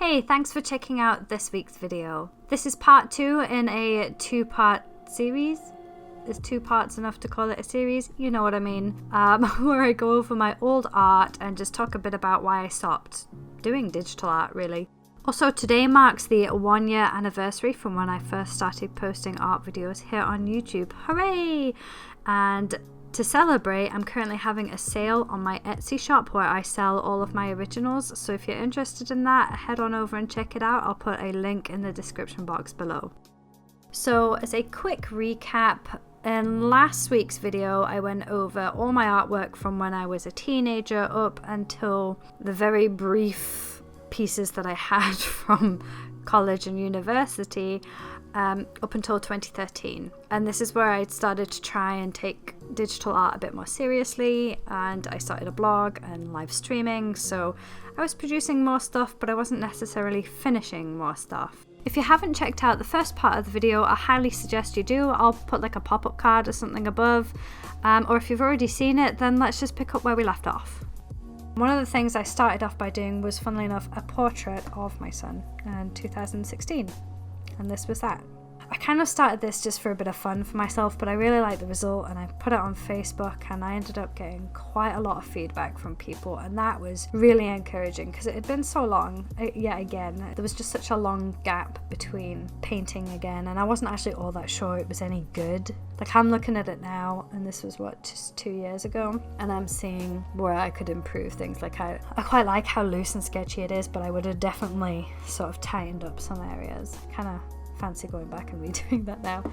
Hey, thanks for checking out this week's video. This is part 2 in a 2-part series. Is 2 parts enough to call it a series? You know what I mean. Where I go over my old art and just talk a bit about why I stopped doing digital art, really. Also, today marks the 1-year anniversary from when I first started posting art videos here on YouTube. Hooray! And to celebrate, I'm currently having a sale on my Etsy shop where I sell all of my originals. So if you're interested in that, head on over and check it out. I'll put a link in the description box below. So as a quick recap, in last week's video, I went over all my artwork from when I was a teenager up until the very brief pieces that I had from college and university up until 2013. And this is where I started to try and take digital art a bit more seriously, and I started a blog and live streaming, so I was producing more stuff, but I wasn't necessarily finishing more stuff. If you haven't checked out the first part of the video, I highly suggest you do. I'll put like a pop-up card or something above, or if you've already seen it, then let's just pick up where we left off. One of the things I started off by doing was, funnily enough, a portrait of my son in 2016, and this was that. I kind of started this just for a bit of fun for myself, but I really liked the result and I put it on Facebook, and I ended up getting quite a lot of feedback from people, and that was really encouraging because it had been so long. Yet again, there was just such a long gap between painting again, and I wasn't actually all that sure it was any good. Like, I'm looking at it now, and this was just 2 years ago, and I'm seeing where I could improve things. Like, I quite like how loose and sketchy it is, but I would have definitely sort of tightened up some areas. Kind of fancy going back and redoing that now.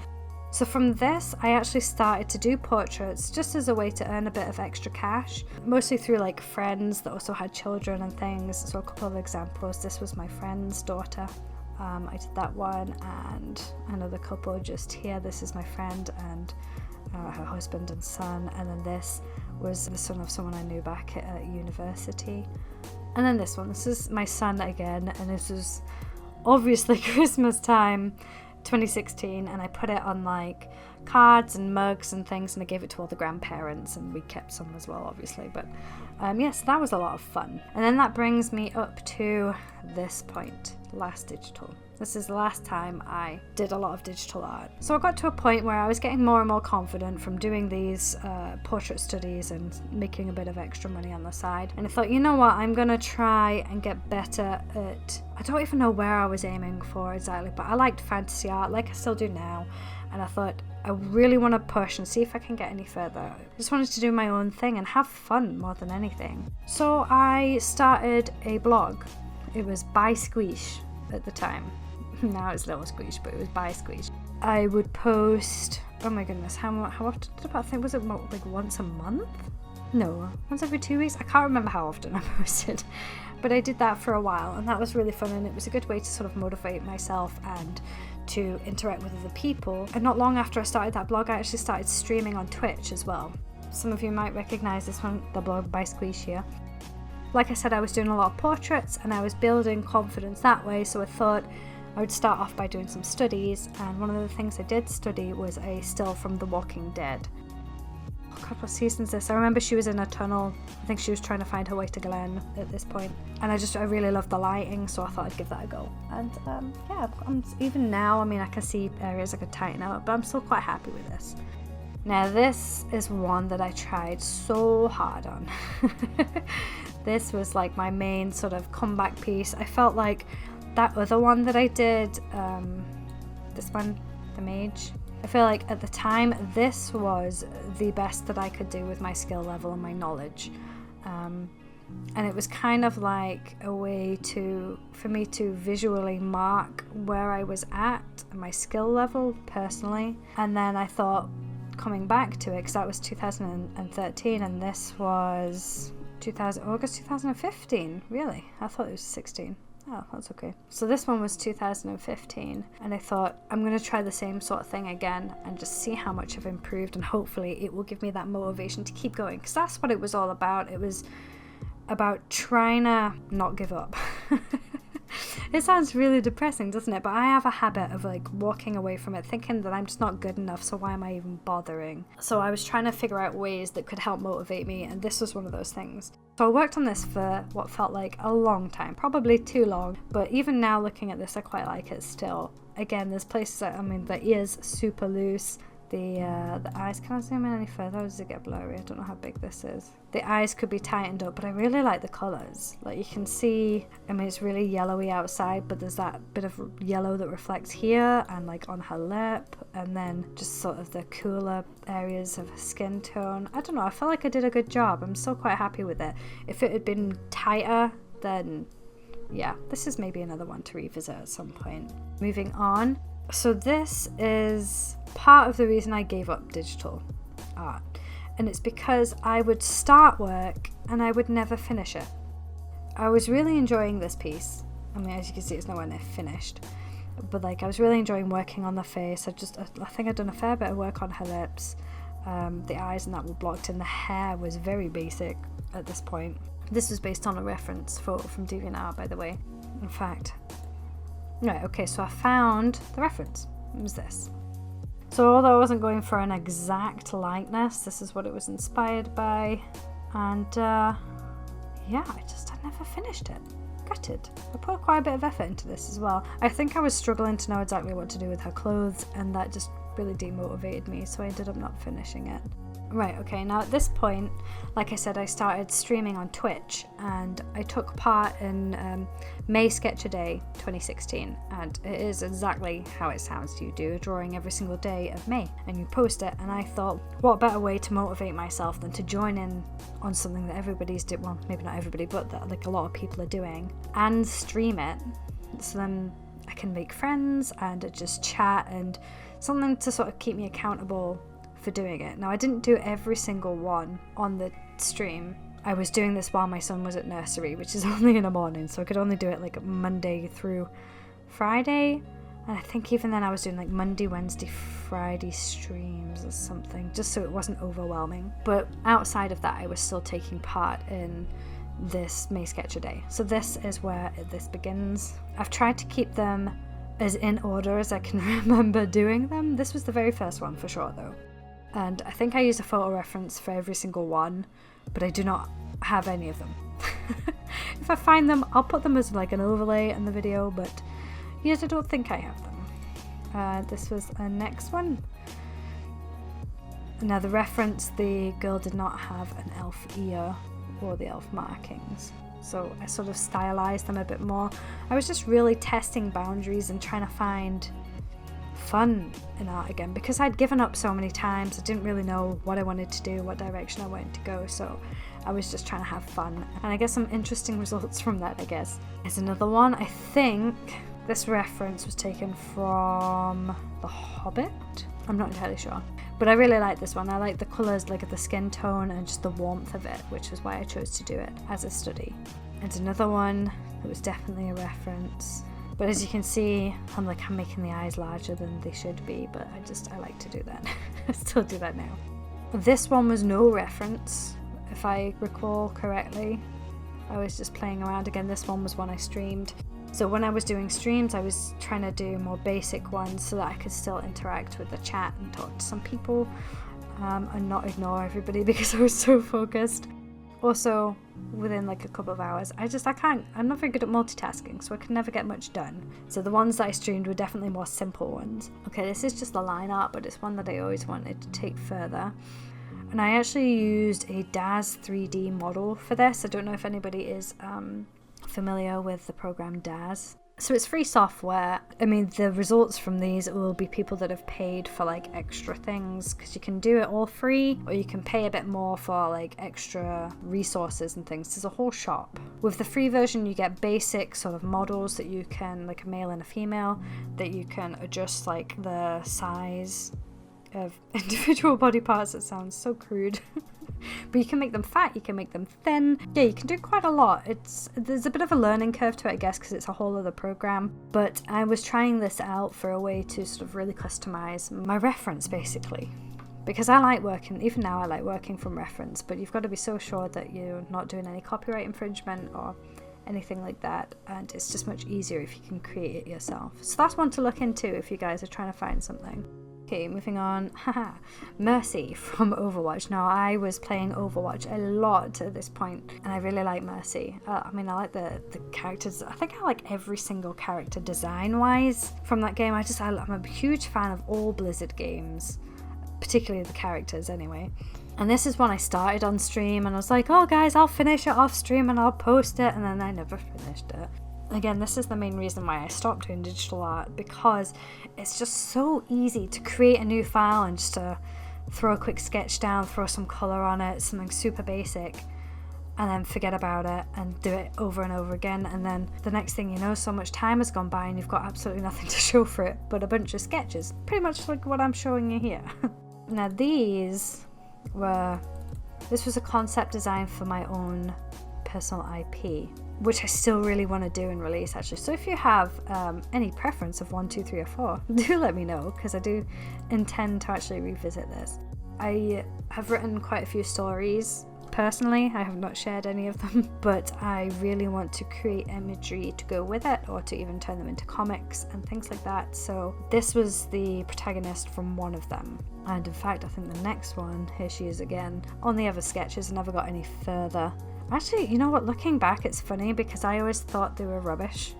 So from this, I actually started to do portraits just as a way to earn a bit of extra cash, mostly through like friends that also had children and things. So a couple of examples. This was my friend's daughter. I did that one, and another couple just here. This is my friend and her husband and son, and then this was the son of someone I knew back at university. And then this one, this is my son again, and this was obviously Christmas time 2016, and I put it on like cards and mugs and things, and I gave it to all the grandparents, and we kept some as well, obviously. But yes, that was a lot of fun. And then that brings me up to this point, last digital. This is the last time I did a lot of digital art. So I got to a point where I was getting more and more confident from doing these portrait studies and making a bit of extra money on the side. And I thought, you know what, I'm gonna try and get better at, I don't even know where I was aiming for exactly, but I liked fantasy art like I still do now. And I thought, I really want to push and see if I can get any further. I just wanted to do my own thing and have fun more than anything. So I started a blog. It was by Squeesh at the time. Now it's LittleSqueesh, but it was by Squeesh. I would post, oh my goodness, how often did I think? Was it like once a month? No, once every 2 weeks? I can't remember how often I posted. But I did that for a while, and that was really fun, and it was a good way to sort of motivate myself and to interact with other people. And not long after I started that blog, I actually started streaming on Twitch as well. Some of you might recognize this one, the blog by Squeesh here. Like I said, I was doing a lot of portraits, and I was building confidence that way, so I thought I would start off by doing some studies, and one of the things I did study was a still from The Walking Dead. Oh God, what season is this? I remember she was in a tunnel. I think she was trying to find her way to Glen at this point. And I really loved the lighting, so I thought I'd give that a go. And yeah, even now, I mean, I can see areas I could tighten up, but I'm still quite happy with this. Now this is one that I tried so hard on. This was like my main sort of comeback piece. I felt like that other one that I did, this one, the mage, I feel like at the time this was the best that I could do with my skill level and my knowledge, and it was kind of like a way for me to visually mark where I was at, my skill level personally. And then I thought, coming back to it, because that was 2013 and this was August 2015, really? I thought it was 16. Oh, that's okay. So this one was 2015, and I thought, I'm going to try the same sort of thing again and just see how much I've improved, and hopefully it will give me that motivation to keep going, because that's what it was all about. It was about trying to not give up. It sounds really depressing, doesn't it? But I have a habit of like walking away from it thinking that I'm just not good enough, so why am I even bothering? So I was trying to figure out ways that could help motivate me, and this was one of those things. So I worked on this for what felt like a long time, probably too long, but even now looking at this I quite like it still. Again, there's places that, I mean, the ears super loose. The eyes, can I zoom in any further or does it get blurry? I don't know how big this is. The eyes could be tightened up, but I really like the colours. Like you can see, I mean, it's really yellowy outside, but there's that bit of yellow that reflects here and like on her lip, and then just sort of the cooler areas of her skin tone. I don't know, I feel like I did a good job. I'm still quite happy with it. If it had been tighter, then yeah, this is maybe another one to revisit at some point. Moving on. So this is part of the reason I gave up digital art, and it's because I would start work and I would never finish it. I was really enjoying this piece. I mean, as you can see, it's nowhere near finished, but like I was really enjoying working on the face. I think I'd done a fair bit of work on her lips. The eyes and that were blocked, and the hair was very basic at this point. This was based on a reference photo from DeviantArt, by the way. In fact, right, okay, so I found the reference. It was this. So although I wasn't going for an exact likeness, this is what it was inspired by. And yeah, I never finished it. Gutted. I put quite a bit of effort into this as well. I think I was struggling to know exactly what to do with her clothes, and that just really demotivated me, so I ended up not finishing it. Right, okay, now at this point, like I said, I started streaming on Twitch, and I took part in May Sketch a Day 2016, and it is exactly how it sounds. You do a drawing every single day of May, and you post it, and I thought, what better way to motivate myself than to join in on something that everybody's doing, well, maybe not everybody, but that like a lot of people are doing, and stream it, so then I can make friends, and just chat, and something to sort of keep me accountable for doing it. Now I didn't do every single one on the stream. I was doing this while my son was at nursery, which is only in the morning, so I could only do it like Monday through Friday, and I think even then I was doing like Monday, Wednesday, Friday streams or something, just so it wasn't overwhelming. But outside of that, I was still taking part in this May Sketch a Day. So this is where this begins. I've tried to keep them as in order as I can remember doing them. This was the very first one for sure though. And I think I used a photo reference for every single one, but I do not have any of them. If I find them, I'll put them as like an overlay in the video, but yes, I don't think I have them. This was a next one. Now the reference, the girl did not have an elf ear or the elf markings, so I sort of stylized them a bit more. I was just really testing boundaries and trying to find fun in art again, because I'd given up so many times. I didn't really know what I wanted to do, what direction I wanted to go, so I was just trying to have fun, and I get some interesting results from that, I guess. There's another one. I think this reference was taken from The Hobbit. I'm not entirely sure, but I really like this one. I like the colours, like the skin tone and just the warmth of it, which is why I chose to do it as a study. And another one that was definitely a reference. But as you can see, I'm making the eyes larger than they should be, but I like to do that. I still do that now. This one was no reference, if I recall correctly. I was just playing around again. This one was one I streamed. So when I was doing streams, I was trying to do more basic ones so that I could still interact with the chat and talk to some people, and not ignore everybody because I was so focused. Also, within like a couple of hours, I'm not very good at multitasking, so I could never get much done. So the ones that I streamed were definitely more simple ones. Okay, this is just the line art, but it's one that I always wanted to take further. And I actually used a DAZ 3D model for this. I don't know if anybody is familiar with the program DAZ. So it's free software. I mean, the results from these will be people that have paid for like extra things, because you can do it all free, or you can pay a bit more for like extra resources and things. There's a whole shop. With the free version, you get basic sort of models that you can, like a male and a female, that you can adjust like the size of individual body parts. It sounds so crude. But you can make them fat, you can make them thin. Yeah, you can do quite a lot. There's a bit of a learning curve to it, I guess, because it's a whole other program. But I was trying this out for a way to sort of really customize my reference, basically. Because I like working, even now I like working from reference, but you've got to be so sure that you're not doing any copyright infringement or anything like that, and it's just much easier if you can create it yourself. So that's one to look into if you guys are trying to find something. Okay, moving on. Haha, Mercy from Overwatch. Now, I was playing Overwatch a lot at this point, and I really like Mercy. I mean, I like the characters. I think I like every single character design-wise from that game. I'm a huge fan of all Blizzard games, particularly the characters anyway. And this is one I started on stream, and I was like, oh guys, I'll finish it off stream and I'll post it, and then I never finished it. Again, this is the main reason why I stopped doing digital art, because it's just so easy to create a new file and just to throw a quick sketch down, throw some color on it, something super basic, and then forget about it and do it over and over again. And then the next thing you know, so much time has gone by and you've got absolutely nothing to show for it but a bunch of sketches, pretty much like what I'm showing you here. Now this was a concept design for my own personal IP, which I still really want to do and release actually. So if you have any preference of 1, 2, 3 or 4, do let me know, because I do intend to actually revisit this. I have written quite a few stories personally. I have not shared any of them, but I really want to create imagery to go with it, or to even turn them into comics and things like that. So this was the protagonist from one of them, and in fact I think the next one, here she is again. On the other sketches I never got any further. Actually, you know what, looking back it's funny, because I always thought they were rubbish.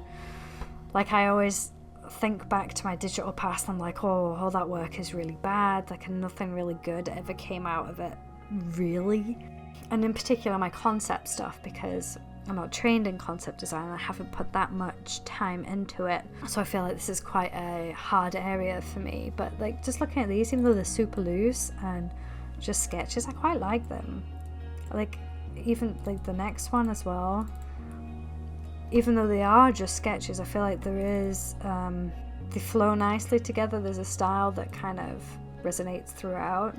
Like, I always think back to my digital past and I'm like, oh, all that work is really bad, like nothing really good ever came out of it, really. And in particular my concept stuff, because I'm not trained in concept design, I haven't put that much time into it, so I feel like this is quite a hard area for me. But like, just looking at these, even though they're super loose and just sketches, I quite like them. Like, even like the next one as well, even though they are just sketches, I feel like there is they flow nicely together. There's a style that kind of resonates throughout,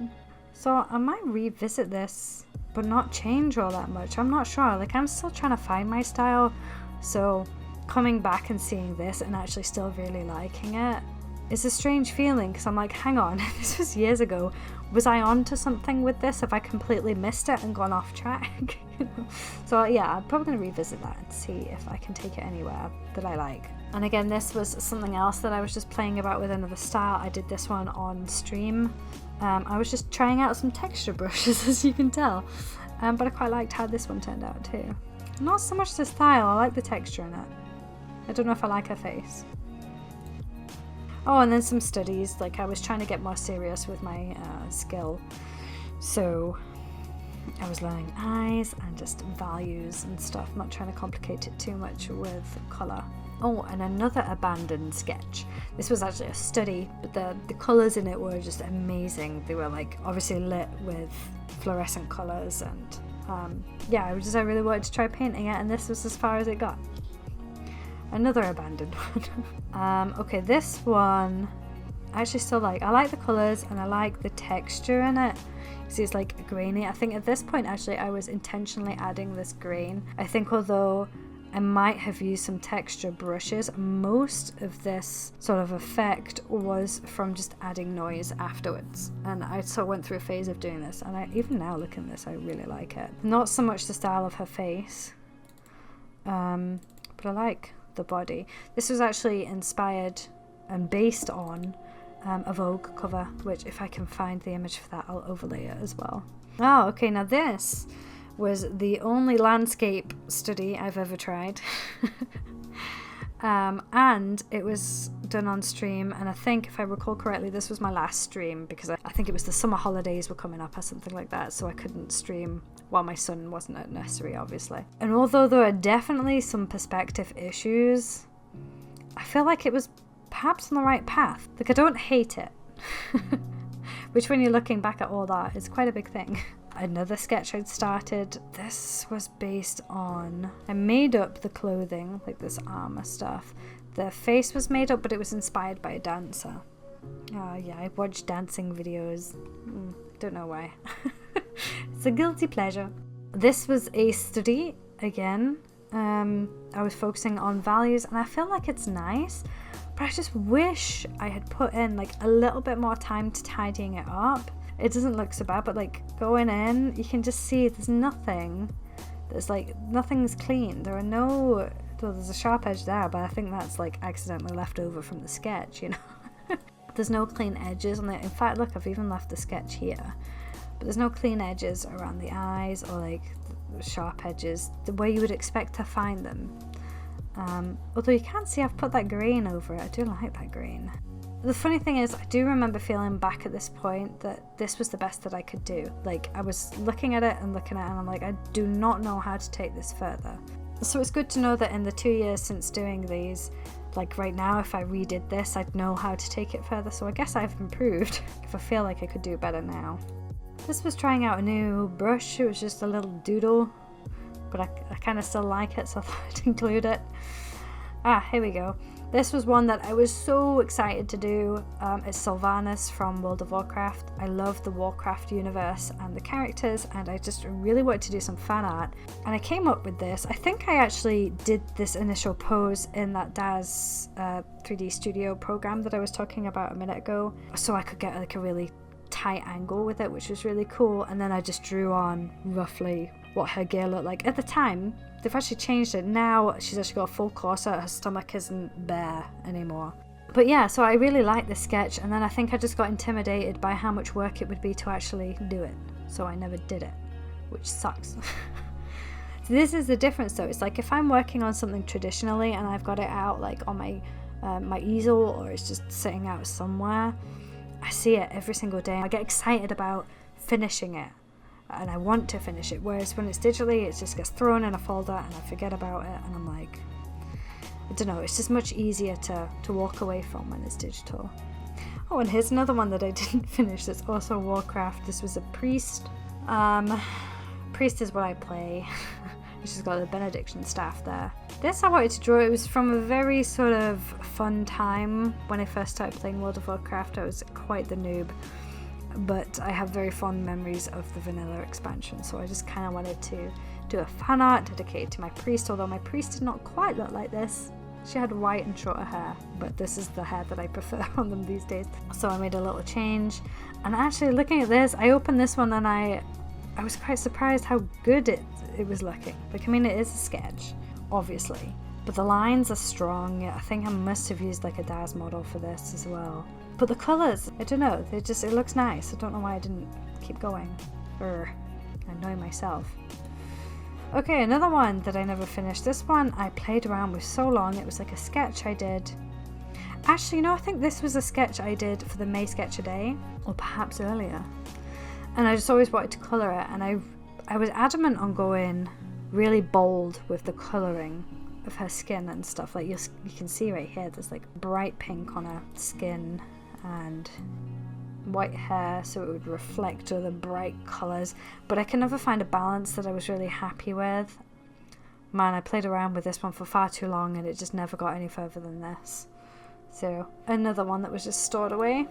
so I might revisit this but not change all that much. I'm not sure, like I'm still trying to find my style, so coming back and seeing this and actually still really liking it is a strange feeling, because I'm like, hang on, this was years ago. Was I onto something with this? Have I completely missed it and gone off track? So yeah, I'm probably going to revisit that and see if I can take it anywhere that I like. And again, this was something else that I was just playing about with another style. I did this one on stream. I was just trying out some texture brushes, as you can tell. But I quite liked how this one turned out too. Not so much the style, I like the texture in it. I don't know if I like her face. Oh, and then some studies, like I was trying to get more serious with my skill. So I was learning eyes and just values and stuff, not trying to complicate it too much with colour. Oh, and another abandoned sketch. This was actually a study, but the colours in it were just amazing. They were like obviously lit with fluorescent colours, and yeah, I really wanted to try painting it, and this was as far as it got. Another abandoned one. Okay, this one I actually still like. I like the colours and I like the texture in it. See, it's like grainy. I think at this point actually I was intentionally adding this grain. I think although I might have used some texture brushes, most of this sort of effect was from just adding noise afterwards. And I sort of went through a phase of doing this, and even now looking at this I really like it. Not so much the style of her face, but I like the body. This was actually inspired and based on a Vogue cover, which if I can find the image for that I'll overlay it as well. Oh, okay, now this was the only landscape study I've ever tried. And it was done on stream, and I think if I recall correctly this was my last stream, because I think it was the summer holidays were coming up or something like that, so I couldn't stream while my son wasn't at nursery obviously. And although there are definitely some perspective issues, I feel like it was perhaps on the right path. Like, I don't hate it. Which when you're looking back at all that is quite a big thing. Another sketch I'd started, this was based on, I made up the clothing, like this armor stuff. The face was made up, but it was inspired by a dancer. Oh yeah, I watched dancing videos. Don't know why. It's a guilty pleasure. This was a study again. I was focusing on values, and I feel like it's nice, but I just wish I had put in like a little bit more time to tidying it up. It doesn't look so bad, but like going in, you can just see there's nothing There's like, nothing's clean. There are no, well, there's a sharp edge there, but I think that's like accidentally left over from the sketch, you know. There's no clean edges on it. In fact, look, I've even left the sketch here. But there's no clean edges around the eyes or like the sharp edges, the way you would expect to find them. Although you can see I've put that green over it. I do like that green. The funny thing is, I do remember feeling back at this point that this was the best that I could do. Like, I was looking at it and looking at it and I'm like, I do not know how to take this further. So it's good to know that in the 2 years since doing these, like right now, if I redid this, I'd know how to take it further. So I guess I've improved if I feel like I could do better now. This was trying out a new brush. It was just a little doodle, but I kind of still like it, so I thought I'd include it. Here we go. This was one that I was so excited to do. It's Sylvanas from World of Warcraft. I love the Warcraft universe and the characters, and I just really wanted to do some fan art. And I came up with this. I think I actually did this initial pose in that DAZ 3D Studio program that I was talking about a minute ago, so I could get like a really tight angle with it, which was really cool. And then I just drew on roughly what her gear looked like. At the time, they've actually changed it. Now she's actually got a full corset. Her stomach isn't bare anymore. But yeah, so I really liked this sketch, and then I think I just got intimidated by how much work it would be to actually do it. So I never did it, which sucks. So this is the difference though. It's like if I'm working on something traditionally and I've got it out like on my easel, or it's just sitting out somewhere, I see it every single day. I get excited about finishing it, and I want to finish it, whereas when it's digitally, it just gets thrown in a folder and I forget about it, and I'm like, I don't know, it's just much easier to walk away from when it's digital. Oh, and here's another one that I didn't finish that's also Warcraft. This was a priest. Priest is what I play. Which has got the benediction staff there. This I wanted to draw. It was from a very sort of fun time when I first started playing World of Warcraft. I was quite the noob, but I have very fond memories of the vanilla expansion, so I just kind of wanted to do a fan art dedicated to my priest, although my priest did not quite look like this. She had white and shorter hair, but this is the hair that I prefer on them these days. So I made a little change, and actually looking at this, I opened this one and I was quite surprised how good it was looking. Like, I mean, it is a sketch, obviously, but the lines are strong. I think I must have used like a DAZ model for this as well. But the colours, I don't know, it looks nice. I don't know why I didn't keep going. I annoy myself. Okay, another one that I never finished. This one I played around with so long. It was like a sketch I did. Actually, you know, I think this was a sketch I did for the May Sketch a Day, or perhaps earlier. And I just always wanted to colour it, and I was adamant on going really bold with the colouring of her skin and stuff. Like you can see right here, there's like bright pink on her skin and white hair, so it would reflect all the bright colours. But I can never find a balance that I was really happy with. Man, I played around with this one for far too long and it just never got any further than this. So another one that was just stored away.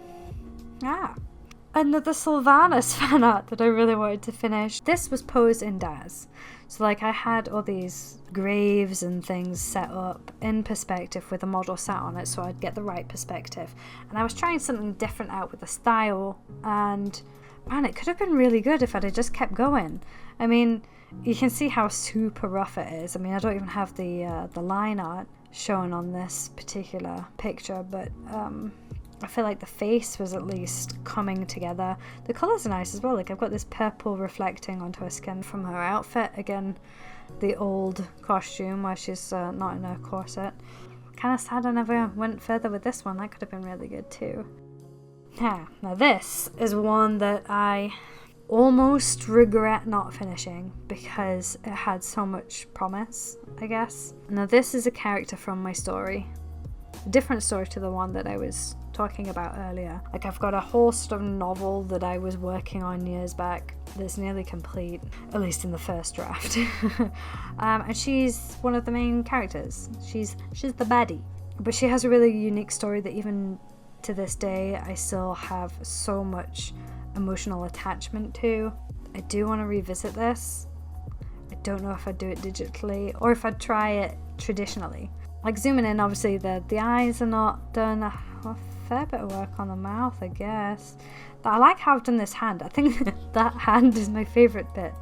Another Sylvanas fan art that I really wanted to finish. This was posed in DAZ. So like I had all these graves and things set up in perspective with a model sat on it, so I'd get the right perspective. And I was trying something different out with the style, and man, it could have been really good if I'd have just kept going. I mean, you can see how super rough it is. I mean, I don't even have the line art shown on this particular picture, but I feel like the face was at least coming together. The colours are nice as well. Like I've got this purple reflecting onto her skin from her outfit. Again, the old costume where she's not in a corset. Kind of sad I never went further with this one. That could have been really good too. Now this is one that I almost regret not finishing because it had so much promise, I guess. Now this is a character from my story. A different story to the one that I was talking about earlier. Like I've got a whole sort of novel that I was working on years back that's nearly complete, at least in the first draft. And she's one of the main characters. She's the baddie. But she has a really unique story that even to this day I still have so much emotional attachment to. I do want to revisit this. I don't know if I'd do it digitally or if I'd try it traditionally. Like zooming in, obviously the eyes are not done. A fair bit of work on the mouth, I guess. But I like how I've done this hand. I think that hand is my favourite bit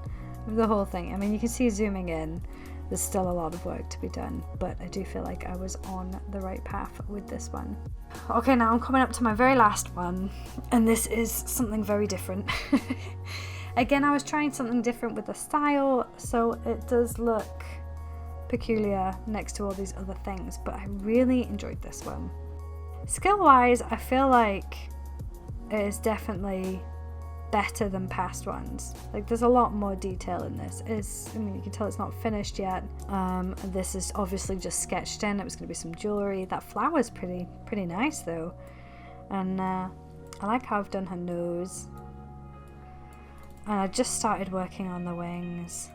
the whole thing. I mean, you can see zooming in, there's still a lot of work to be done, but I do feel like I was on the right path with this one. Okay, now I'm coming up to my very last one, and this is something very different. Again, I was trying something different with the style, so it does look peculiar next to all these other things, but I really enjoyed this one. Skill-wise, I feel like it is definitely better than past ones. Like, there's a lot more detail in this. I mean, you can tell it's not finished yet. This is obviously just sketched in. It was going to be some jewelry. That flower's pretty nice though, and I like how I've done her nose. And I just started working on the wings.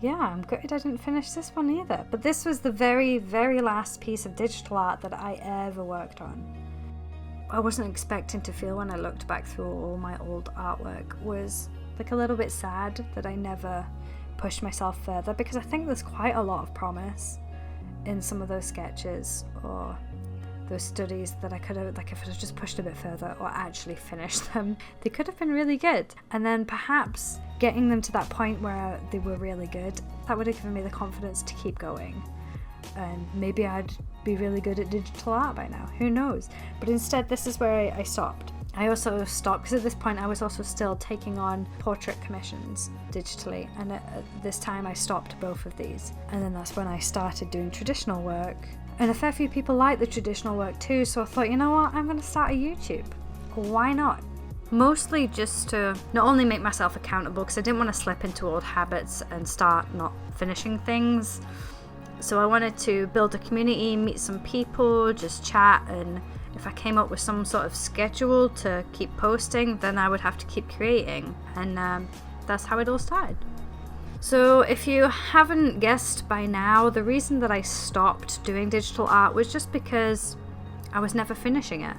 Yeah, I'm gutted I didn't finish this one either. But this was the very, very last piece of digital art that I ever worked on. I wasn't expecting to feel when I looked back through all my old artwork was like a little bit sad that I never pushed myself further, because I think there's quite a lot of promise in some of those sketches or those studies that I could have, like, if I had just pushed a bit further or actually finished them, they could have been really good. And then perhaps getting them to that point where they were really good, that would have given me the confidence to keep going. And maybe I'd be really good at digital art by now, who knows. But instead, this is where I stopped. I also stopped because at this point I was also still taking on portrait commissions digitally, and at this time I stopped both of these. And then that's when I started doing traditional work, and a fair few people like the traditional work too, so I thought, you know what, I'm going to start a YouTube. Why not? Mostly just to not only make myself accountable, because I didn't want to slip into old habits and start not finishing things. So I wanted to build a community, meet some people, just chat, and if I came up with some sort of schedule to keep posting, then I would have to keep creating, and that's how it all started. So if you haven't guessed by now, the reason that I stopped doing digital art was just because I was never finishing it.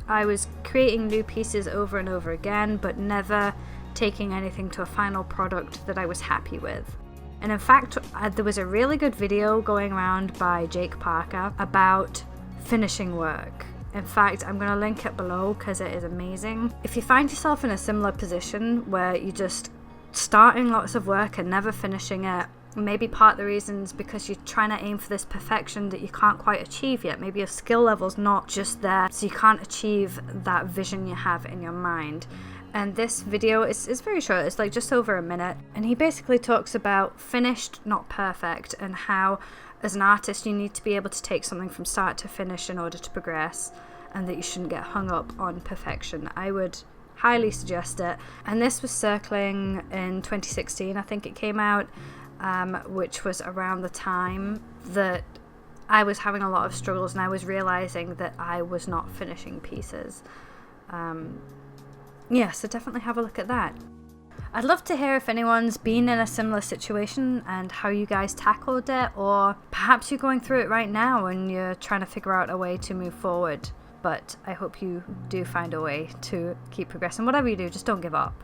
I was creating new pieces over and over again, but never taking anything to a final product that I was happy with. And in fact, there was a really good video going around by Jake Parker about finishing work. In fact, I'm going to link it below because it is amazing. If you find yourself in a similar position where you're just starting lots of work and never finishing it, maybe part of the reason's because you're trying to aim for this perfection that you can't quite achieve yet. Maybe your skill level's not just there, so you can't achieve that vision you have in your mind. And this video is very short, it's like just over a minute, and he basically talks about finished, not perfect, and how as an artist you need to be able to take something from start to finish in order to progress, and that you shouldn't get hung up on perfection. I would highly suggest it. And this was circling in 2016, I think it came out, which was around the time that I was having a lot of struggles and I was realizing that I was not finishing pieces. Yeah, so definitely have a look at that. I'd love to hear if anyone's been in a similar situation and how you guys tackled it, or perhaps you're going through it right now and you're trying to figure out a way to move forward. But I hope you do find a way to keep progressing. Whatever you do, just don't give up.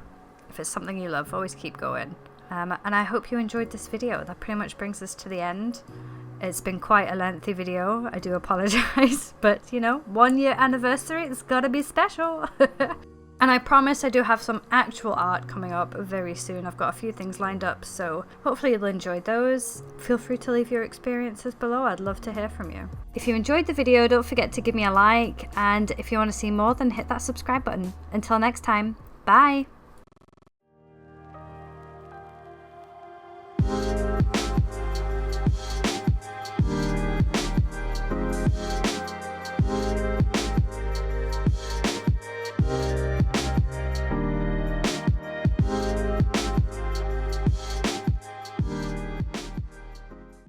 If it's something you love, always keep going. And I hope you enjoyed this video. That pretty much brings us to the end. It's been quite a lengthy video. I do apologize, but you know, 1 year anniversary, it's gotta be special. And I promise I do have some actual art coming up very soon. I've got a few things lined up, so hopefully you'll enjoy those. Feel free to leave your experiences below. I'd love to hear from you. If you enjoyed the video, don't forget to give me a like, and if you want to see more, then hit that subscribe button. Until next time, bye!